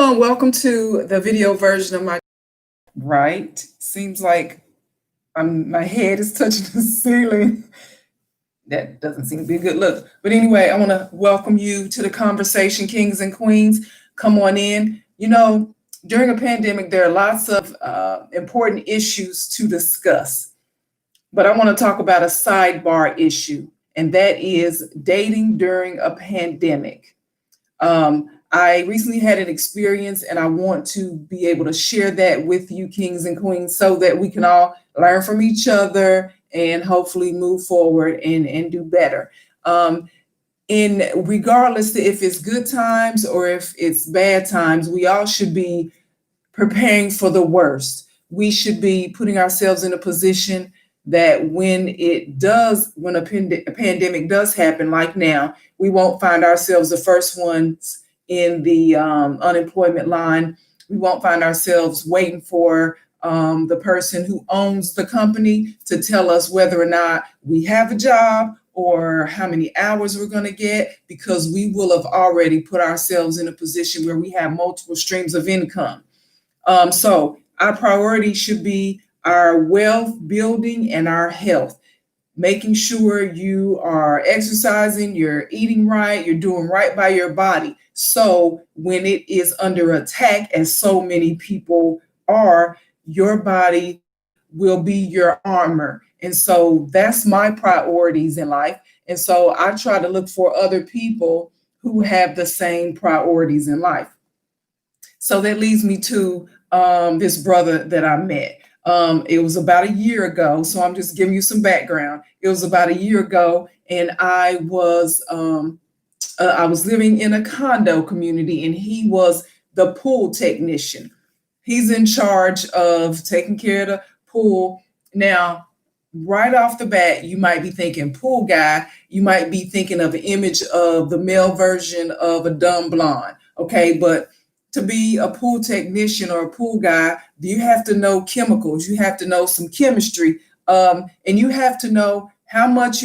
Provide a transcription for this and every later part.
and welcome to the video version of my right. Seems like my head is touching the ceiling. That doesn't seem to be a good look. But anyway, I want to welcome you to the conversation, kings and queens. Come on in. During a pandemic, there are lots of important issues to discuss. But I want to talk about a sidebar issue, and that is dating during a pandemic. I recently had an experience, and I want to be able to share that with you, kings and queens, so that we can all learn from each other and hopefully move forward and do better. In regardless if it's good times or if it's bad times, we all should be preparing for the worst. We should be putting ourselves in a position that when a pandemic does happen, like now, we won't find ourselves the first ones in the unemployment line. We won't find ourselves waiting for the person who owns the company to tell us whether or not we have a job or how many hours we're going to get, because we will have already put ourselves in a position where we have multiple streams of income. So our priority should be our wealth building and our health, making sure you are exercising, you're eating right, you're doing right by your body. So when it is under attack, as so many people are, your body will be your armor. And so that's my priorities in life. And so I try to look for other people who have the same priorities in life. So that leads me to this brother that I met. It was about a year ago, so I'm just giving you some background. It was about a year ago, and I was living in a condo community, and he was the pool technician. He's in charge of taking care of the pool. Now, right off the bat, you might be thinking pool guy. You might be thinking of an image of the male version of a dumb blonde. Okay, but to be a pool technician or a pool guy, you have to know chemicals. You have to know some chemistry, and you have to know how much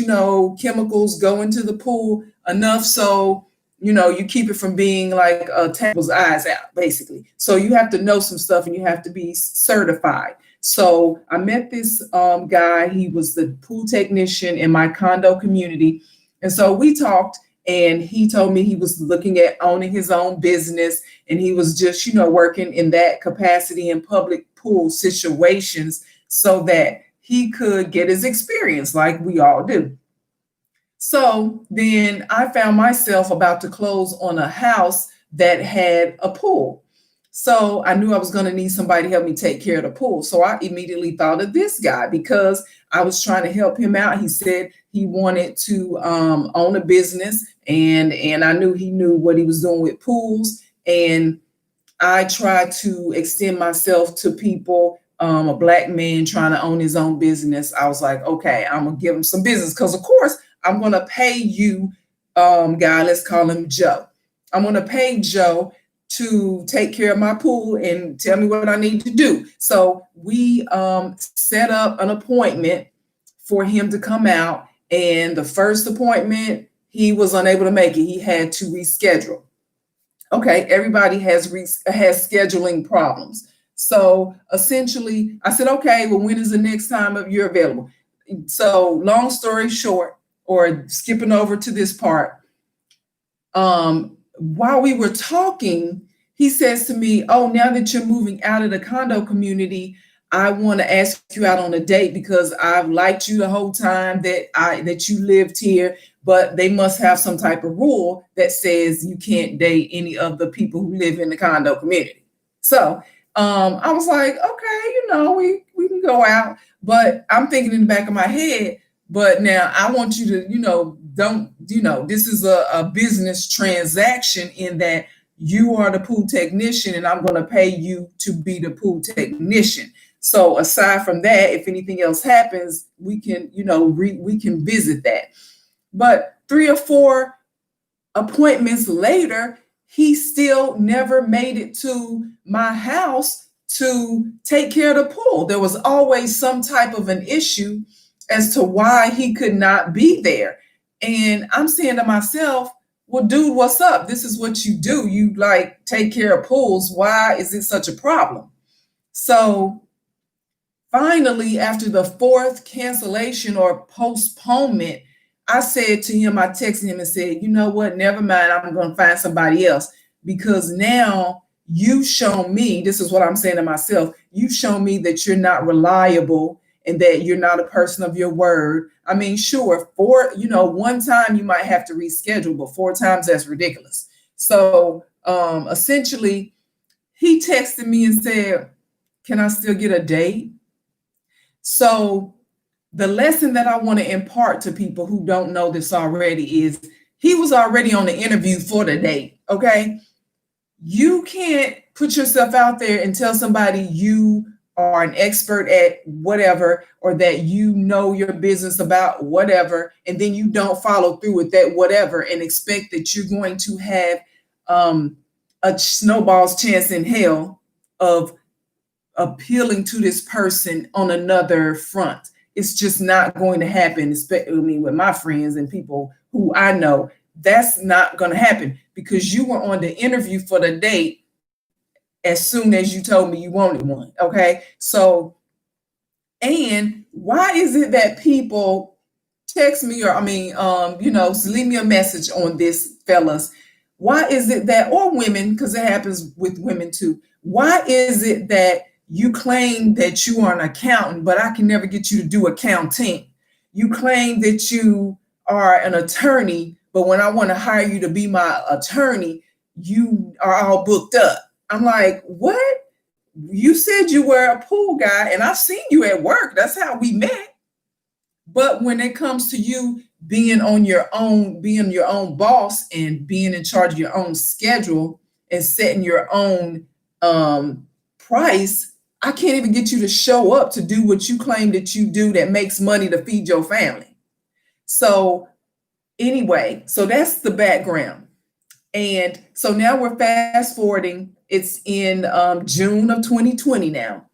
chemicals go into the pool, enough so you keep it from being like people's eyes out, basically. So you have to know some stuff, and you have to be certified. So I met this guy. He was the pool technician in my condo community, and so we talked. And he told me he was looking at owning his own business, and he was just, working in that capacity in public pool situations so that he could get his experience like we all do. So then I found myself about to close on a house that had a pool. So I knew I was going to need somebody to help me take care of the pool. So I immediately thought of this guy because I was trying to help him out. He said he wanted to own a business, and I knew he knew what he was doing with pools. And I tried to extend myself to people, a Black man trying to own his own business. I was like, okay, I'm going to give him some business because, of course, I'm going to pay you, guy, let's call him Joe. I'm going to pay Joe to take care of my pool and tell me what I need to do. So we set up an appointment for him to come out. And the first appointment, he was unable to make it. He had to reschedule. Okay, everybody has scheduling problems. So essentially, I said, okay, well, when is the next time you're available? So long story short, or skipping over to this part, while we were talking, he says to me, oh, now that you're moving out of the condo community, I want to ask you out on a date because I've liked you the whole time that you lived here, but they must have some type of rule that says you can't date any of the people who live in the condo community. So I was like, okay, we can go out, but I'm thinking in the back of my head, but now I want you to, this is a business transaction in that you are the pool technician and I'm going to pay you to be the pool technician. So aside from that, if anything else happens, we can, we can visit that. But 3 or 4 appointments later, he still never made it to my house to take care of the pool. There was always some type of an issue as to why he could not be there. And I'm saying to myself, well, dude, what's up? This is what you do. You like take care of pools. Why is it such a problem? So finally, after the fourth cancellation or postponement, I said to him, I texted him and said, you know what? Never mind. I'm going to find somebody else because now you show me, this is what I'm saying to myself, you show me that you're not reliable and that you're not a person of your word. I mean, sure, one time you might have to reschedule, but 4 times that's ridiculous. So essentially, he texted me and said, can I still get a date? So the lesson that I want to impart to people who don't know this already is he was already on the interview for the date. Okay. You can't put yourself out there and tell somebody you are an expert at whatever, or that you know your business about whatever, and then you don't follow through with that whatever and expect that you're going to have a snowball's chance in hell of appealing to this person on another front. It's just not going to happen. Especially with my friends and people who I know, that's not going to happen because you were on the interview for the date as soon as you told me you wanted one. Okay. So, and why is it that people text me or, leave me a message on this, fellas? Why is it that, or women, because it happens with women too. Why is it that you claim that you are an accountant, but I can never get you to do accounting? You claim that you are an attorney, but when I want to hire you to be my attorney, you are all booked up. I'm like, what? You said you were a pool guy, and I've seen you at work. That's how we met. But when it comes to you being on your own, being your own boss and being in charge of your own schedule and setting your own price, I can't even get you to show up to do what you claim that you do that makes money to feed your family. So anyway, so that's the background. And so now we're fast forwarding. It's in June of 2020 now.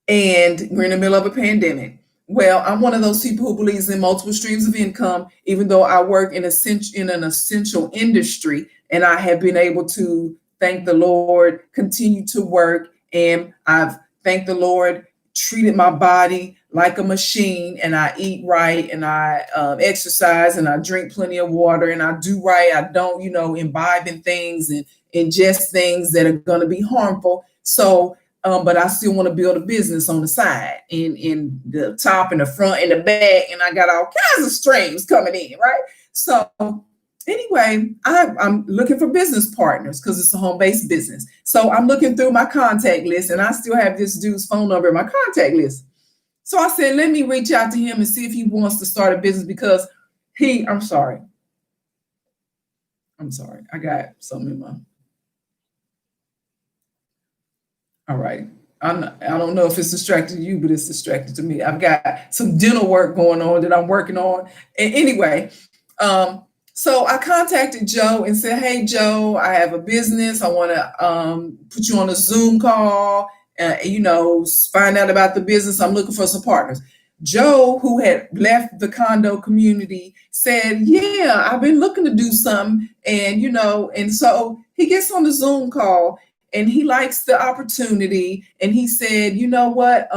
And we're in the middle of a pandemic. Well, I'm one of those people who believes in multiple streams of income, even though I work in an essential industry, and I have been able to, thank the Lord, continue to work. And I've, thank the Lord, treated my body like a machine, and I eat right, and I exercise, and I drink plenty of water, and I do right. I don't, imbibe in things and ingest things that are going to be harmful. So, but I still want to build a business on the side, in the top and the front and the back, and I got all kinds of streams coming in, right? So anyway, I'm looking for business partners because it's a home-based business. So I'm looking through my contact list, and I still have this dude's phone number in my contact list. So I said, let me reach out to him and see if he wants to start a business because I'm sorry. I got something in my. All right. I don't know if it's distracted to you, but it's distracted to me. I've got some dental work going on that I'm working on. And anyway, so I contacted Joe and said, hey, Joe, I have a business. I want to put you on a Zoom call, find out about the business. I'm looking for some partners. Joe, who had left the condo community, said, yeah, I've been looking to do something. And so he gets on the Zoom call and he likes the opportunity. And he said, you know what?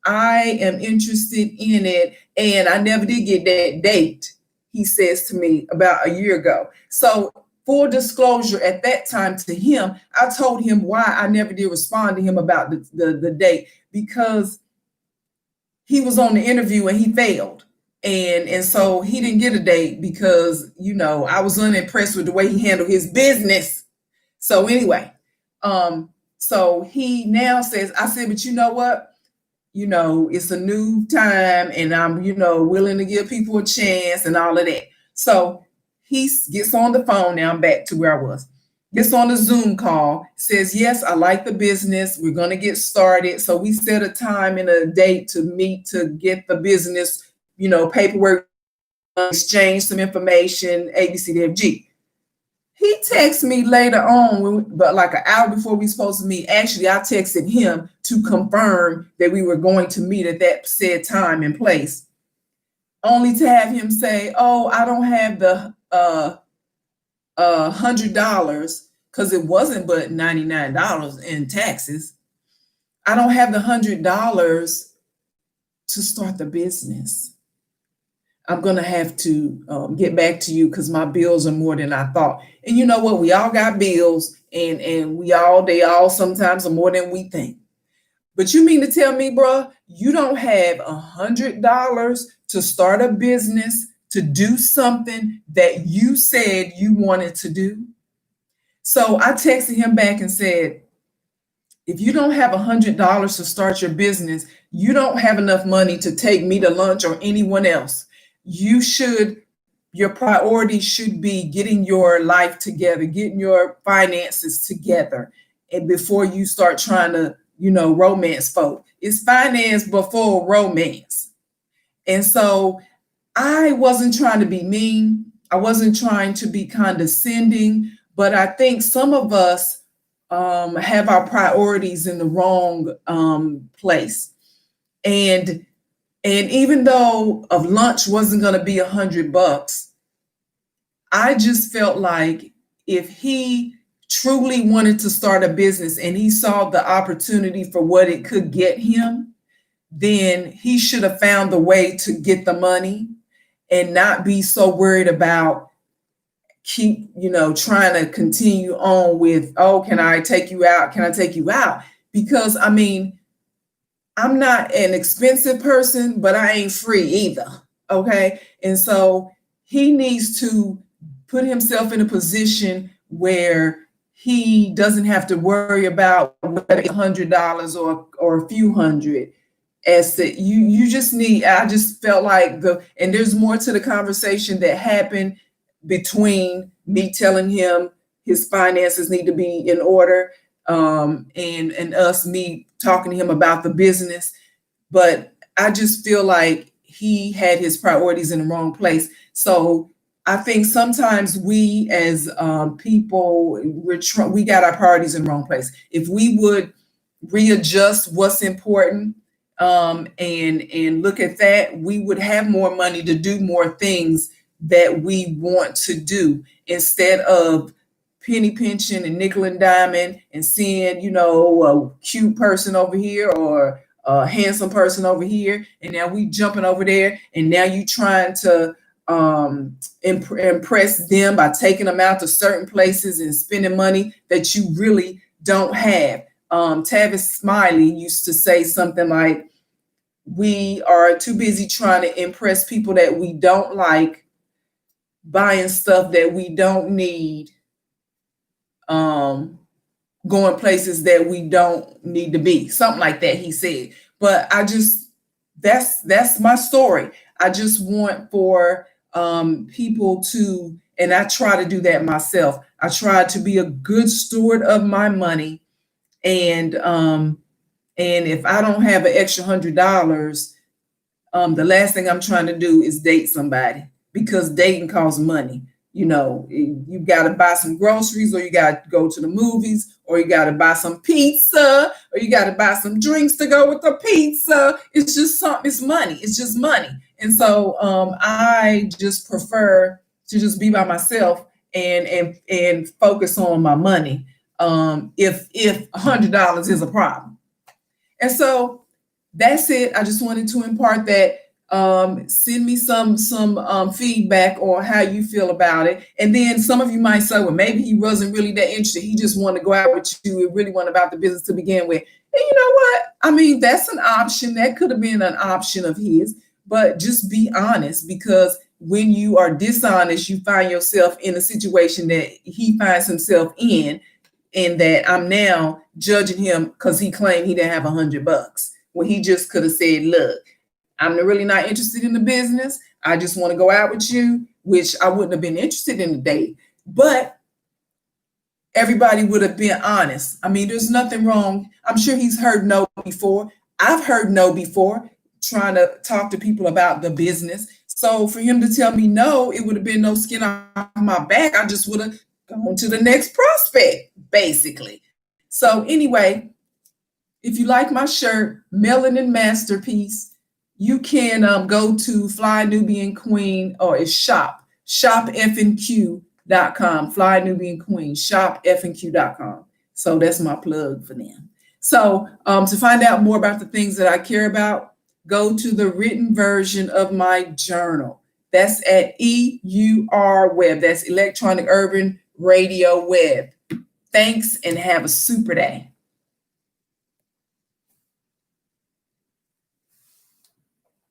I am interested in it. And I never did get that date, he says to me, about a year ago. So full disclosure, at that time to him, I told him why I never did respond to him about the date, because he was on the interview and he failed. And so he didn't get a date because, I was unimpressed with the way he handled his business. So anyway, so he now says, I said, but you know what? It's a new time and I'm, willing to give people a chance and all of that. So he gets on the phone. Now I'm back to where I was. Gets on the Zoom call, says, yes, I like the business. We're going to get started. So we set a time and a date to meet to get the business, paperwork, exchange some information, A, B, C, D, F, G. He texted me later on, but like an hour before we supposed to meet. Actually, I texted him to confirm that we were going to meet at that said time and place, only to have him say, oh, I don't have the $100 because it wasn't but $99 in taxes. I don't have the $100 to start the business. I'm going to have to get back to you because my bills are more than I thought. And you know what? We all got bills, and they all sometimes are more than we think. But you mean to tell me, bruh, you don't have $100 to start a business, to do something that you said you wanted to do? So I texted him back and said, if you don't have $100 to start your business, you don't have enough money to take me to lunch or anyone else. Your priority should be getting your life together, getting your finances together, and before you start trying to, romance folk. It's finance before romance. And so I wasn't trying to be mean. I wasn't trying to be condescending, but I think some of us have our priorities in the wrong place. And even though of lunch wasn't going to be $100, I just felt like if he truly wanted to start a business and he saw the opportunity for what it could get him, then he should have found the way to get the money and not be so worried about trying to continue on with, oh, can I take you out? Can I take you out? Because I mean, I'm not an expensive person, but I ain't free either. Okay. And so he needs to put himself in a position where he doesn't have to worry about whether it's $100 or a few hundred. As to you just need, I just felt like and there's more to the conversation that happened between me telling him his finances need to be in order, and me talking to him about the business. But I just feel like he had his priorities in the wrong place. So I think sometimes we as people, we got our priorities in the wrong place. If we would readjust what's important, and look at that, we would have more money to do more things that we want to do, instead of penny pinching and nickel and diming and seeing, a cute person over here or a handsome person over here, and now we jumping over there, and now you trying to impress them by taking them out to certain places and spending money that you really don't have. Tavis Smiley used to say something like, we are too busy trying to impress people that we don't like, buying stuff that we don't need, going places that we don't need to be, something like that, he said. But that's my story. I just want for people to, and I try to do that myself. I try to be a good steward of my money, and if I don't have an extra $100, the last thing I'm trying to do is date somebody, because dating costs money. You got to buy some groceries, or you got to go to the movies, or you got to buy some pizza, or you got to buy some drinks to go with the pizza. It's just something. It's money. It's just money. And so I just prefer to just be by myself and focus on my money. If $100 is a problem. And so that's it. I just wanted to impart that. Send me some feedback on how you feel about it. And then some of you might say, well, maybe he wasn't really that interested. He just wanted to go out with you. It really wasn't about the business to begin with. And you know what? I mean, that's an option. That could have been an option of his. But just be honest, because when you are dishonest, you find yourself in a situation that he finds himself in, and that I'm now judging him because he claimed he didn't have $100. When he just could have said, look, I'm really not interested in the business. I just want to go out with you, which I wouldn't have been interested in the date. But everybody would have been honest. I mean, there's nothing wrong. I'm sure he's heard no before. I've heard no before, trying to talk to people about the business. So for him to tell me no, it would have been no skin off my back. I just would have gone to the next prospect, basically. So anyway, if you like my shirt, Melanin Masterpiece, you can go to Fly Nubian Queen, or it's shop FNQ flynubianqueen.com, Fly Nubian Queen, shopfnq.com. So that's my plug for them. So to find out more about the things that I care about, go to the written version of my journal. That's at EUR Web. That's Electronic Urban Radio Web. Thanks and have a super day.